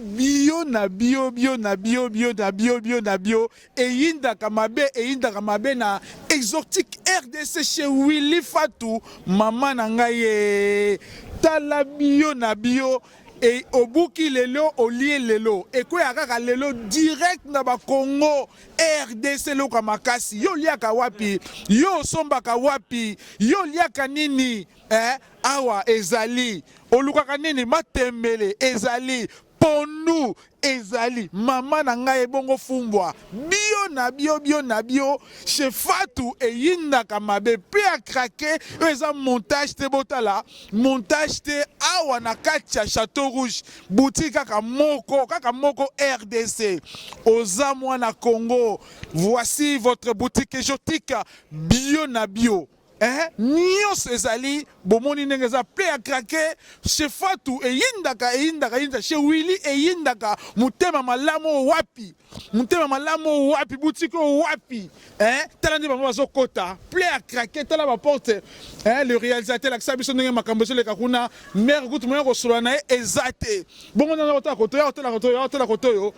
bio na bio bio na bio bio na bio bio na bio eyinda kamabe na exotique RDC chez Willy Fatou mama na ngai tala bio na bio et obuki lelo olie lelo et quoi kaka lelo direct na ba Congo RDC lo kamakasi yo liaka wapi yo sombaka wapi yo liaka nini awa ezali olukaka nini matembele ezali ponu ezali mama na ngai bongo fumbwa bio na bio chez Fatou eyinda kamabe pe a craquer eza montage te botala montage te awa na katia Château Rouge boutique kaka moko RDC oza mwana Congo voici votre boutique exotique bio na bio nyonso ezali bomoni ndenge eza ple a craquer chez Fatou eyindaka chez Willy eyindaka mutema malamu wapi boutique wapi tala ndi bango bazokota ple a craquer tala ba porte le réalisateur akisa biso ndenge makambo ezoleka kuna mère kutu moya kosola na ye eza te bongo nana kotala kotoyo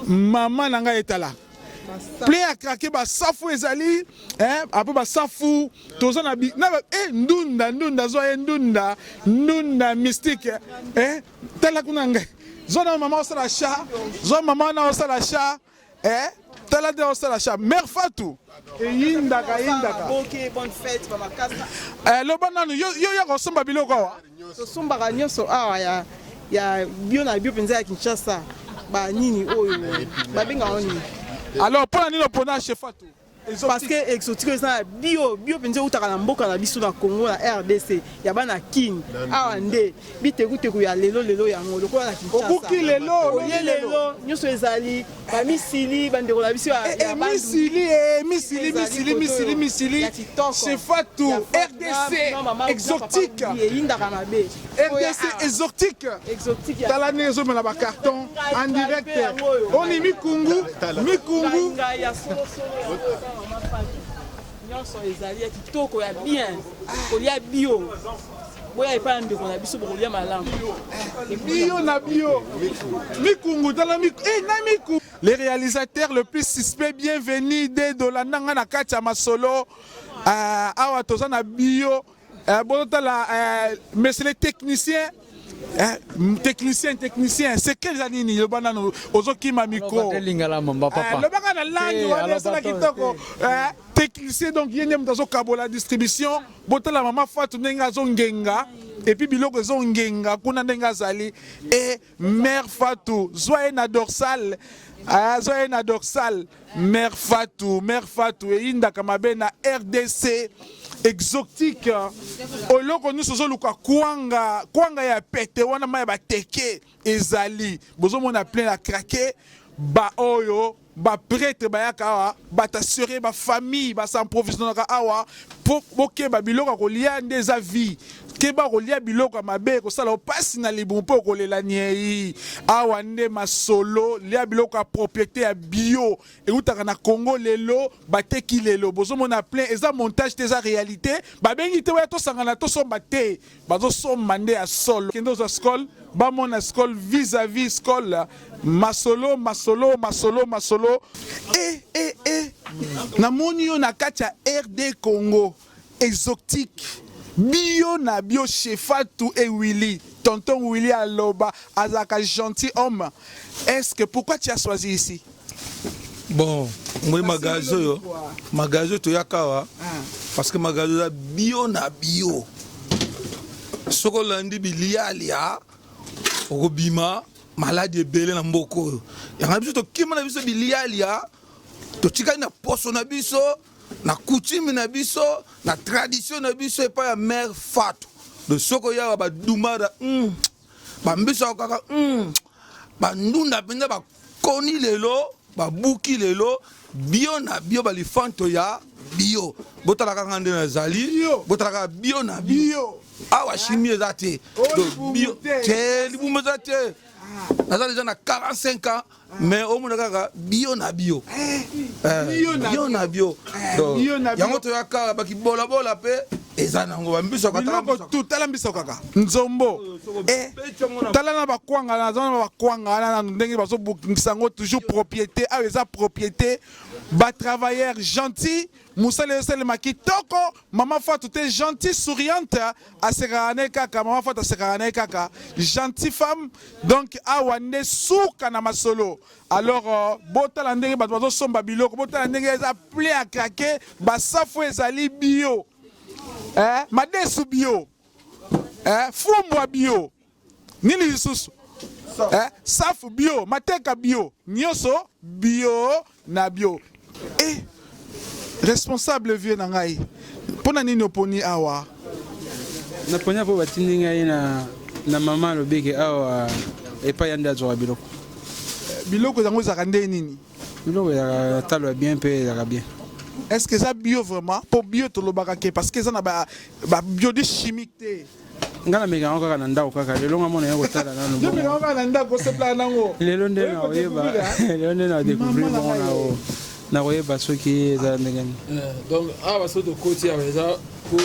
mama na ngai etala ple a craquer ba safu ezali après ba safu toza na ndunda zo ndunda mystique tala kuna ngai zo na mama osala cha zo mama na osala cha tala de osala cha mère Fatou yindaka OK bonne fête mama kasa lo banano yo ya kosomba biloko wa so sombaka nyonso awa ya bio na bio penza ya Kinshasa ba nini oyo babenga oni. Alors, pour la pona chez Fatou. Parce que exotique ça bio penze utaka na mboka na biso na Congo na RDC ya bana king awande bitekute ku ya lelo yango lokola na Kinshasa obuki lelo nyuso ezali ba misili bandeko na biso ya misili chez Fatou RDC exotique RDC exotique tala nezo mena ba carton en direct on est mikungu nyonso ezali ya kitoko ya bien kolia bio boya epa ndeko na biso bokolia malamu bio na bio mikungu tala mikungu le réalisateur le plus suspect bienvenue de la nanga na kati ya masolo awa toza na bio botala monsieur le technicien technicien c'est quel anini le banano ozokima micro le bangana langue wana sala kitoko technicien donc yene mtazo kabola distribution botala mama Fatou nenga zongenga et puis biloko zongenga kuna nenga zali et mère Fatou zoye na dorsal mère Fatou et inda kamabe na RDC exotique oloko nyonso zoluka kwanga ya pete wana maya bateke ezali bozomona plein la craquer ba oyo ba prêtre bayaka awa batassurer ba famille ba s'approvisionner awa bokeba biloko kolia ndeza vie keba kolia biloko mabe kosala opasi na libu mpo kolela nyei awa nde masolo lia biloko ya propriété ya bio eutaka na Congo lelo bateki lelo bozomona plein eza montage te eza réalité babengi te waya tosangana tosomba te bazosomba nde ya solo kendo za skol bamona skol vis-à-vis skol masolo namoni yo na kati ya RD Congo exotique bio na bio chez Fatou et Willy tonton Willy aloba azaka gentil homme. Est-ce que pourquoi tu as choisi ici? Bon moi magazo to yakawa parce que magazo bio na bio soko landi bilialia okobima malade ebele na mboko yanga biso to kima na biso bilialia to tika na poso na biso na coutume na biso na tradition na biso epa ya mère Fatou de soko ya ba dumara ba mbiso kaka ba ndunda penza ba koni lelo ba buki lelo bio na bio ba lifanto ya bio botala kaka nde na zali botala kaka bio na bio awa chimie ezate bio te libumo ezate naza déjà na 45 ans mais au monde kaka bio na bio yango to yaka baki bola pe eza nango bambiso biloko tu tala mbiso kaka nzombo tala na bakwanga nazana bakwanga na ndenge bazobukisa yango toujours propriété ayo eza propriété batravailleur gentil musala esalema kitoko mama Fatou te gentil souriante asekaka ne kaka mama Fatou asekaka ne kaka gentil femme donc awa nde suka na masolo alors botala ndenge bato bazosomba biloko botala ndenge eza plein à craquer basafu ezali bio madesu bio fumbwa bio nini lisusu safu bio mateka bio nyonso bio na bio responsable vieux na ngai mpona nini oponi awa naponi mpo batindi ngai na mama alobeke awa epai ya nde azwaka biloko yango ezalaka nde nini biloko ezalaka talo ya bien mpe ezalaka bien. Est-ce que ça bio vraiment pour bio tolobaka ke parce que ça na ba biodi chimique te ngana meka ngo kaka na ndako kaka lelo ngamona yango tala nanu yo meka ngo na ndako se plan nango lelo nde na oyeba lelo nde na découvrir bon na oyeba soki eza ndenge donc awa so to koti awa eza ko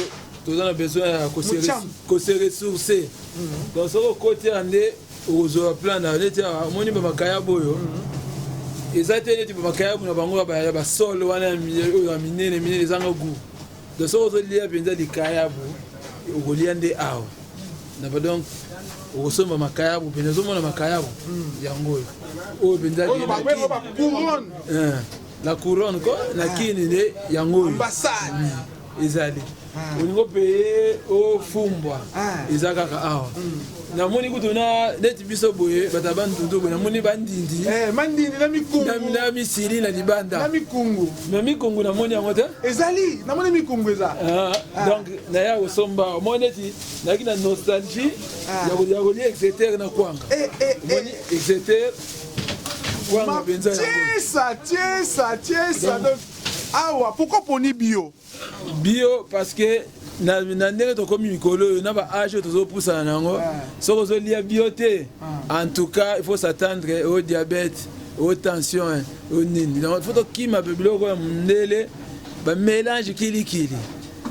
toza na besoin ya ko se ressourcer donc so koti ande ozo plan na leti awa moni ba makaya boyo eza te neti bamakaya na bango ba sol wana ya minene ezanga gu de so ozolia penza likayabu okolia nde awa na ba donc okosomba makayabu penza ozomona makayabu yango oyo penza la couronne ko na kini nde yango ambassade ezali olingo paye ofumbwa eza kaka awa namoni kutu na neti biso boye bata bantundu boye namoni bandindi mandindi na mikungu na misili na libanda na mikungu namoni yango te ezali namoni mikungu eza donc naya kosomba mo neti nayaki na nostalgie ya kolia exeter na kwanga omoni exeter kwanga benza tiesa donc awa pourquoi poni bio parce que na ndenge tokomi mikolo oyo na baage oyo tozopusana nango soki ozolia bio te en tout cas il faut s'attendre au diabète au tension au nini donc il faut tokima mpe biloko ya mondele bamélange kilikili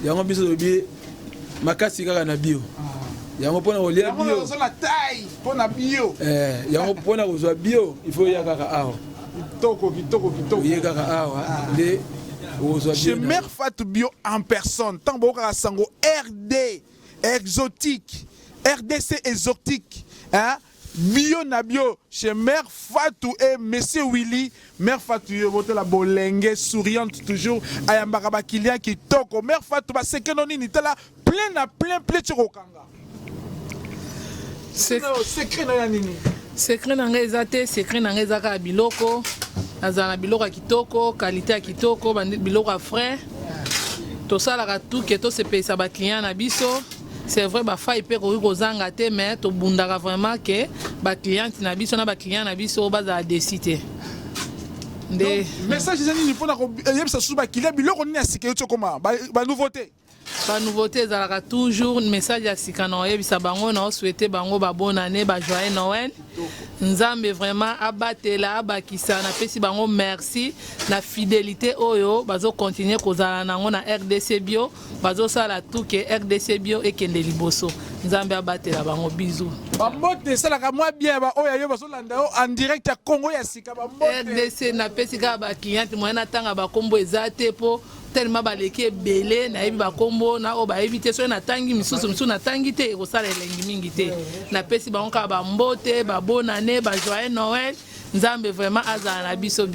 yango biso tobi makasi kaka na bio yango mpona kolia bio yango mpona kozwa bio il faut ya kaka awa oye kaka awa nde chez Mère Fatou bio en personne tant beaucoup à sango RD exotique RDC exotique bio na bio chez Mère Fatou et Monsieur Willy Mère Fatou vote la bolenge souriante toujours ayambaka ba client qui toko Mère Fatou ba sekeno nini tala plein chokanga secret na nini secret na ngai eza te secret na ngai eza kaka biloko nazala na biloko ya kitoko qualité ya kitoko biloko ya frais tosalaka tuke tosepelisa baclient na biso c'est vrai bafai mpe koki kozanga te mais tobundaka vraiment ke bacliente na biso na baclient na biso bazala desi te nde message eza nini mpona koyebisa susu baclient biloko nini ya sika euti okoma banouveauté banouveauté ezalaka toujours message ya sika na oyebisa bango na osouete bango babone année bajoyeux Noël nzambe vraiment abatela abakisa napesi bango merci na fidélité oyo bazokontinue kozala nango na RDC bio bazosala tuke RDC bio ekende liboso nzambe abatela bango bizu bambote esalaka mwa bien baoyo ayo bazolanda yo en direct ya Congo ya sika bambote RDC napesi kaka bacliente moyen natanga bakombo eza te po tellement baleki ebele nayebi bakombo na oyo bayebi te soki natangi misusu natangi te ekosala elengi mingi te napesi bango kaka bambote babonane bajoyeux Noël nzambe vraiment azala na biso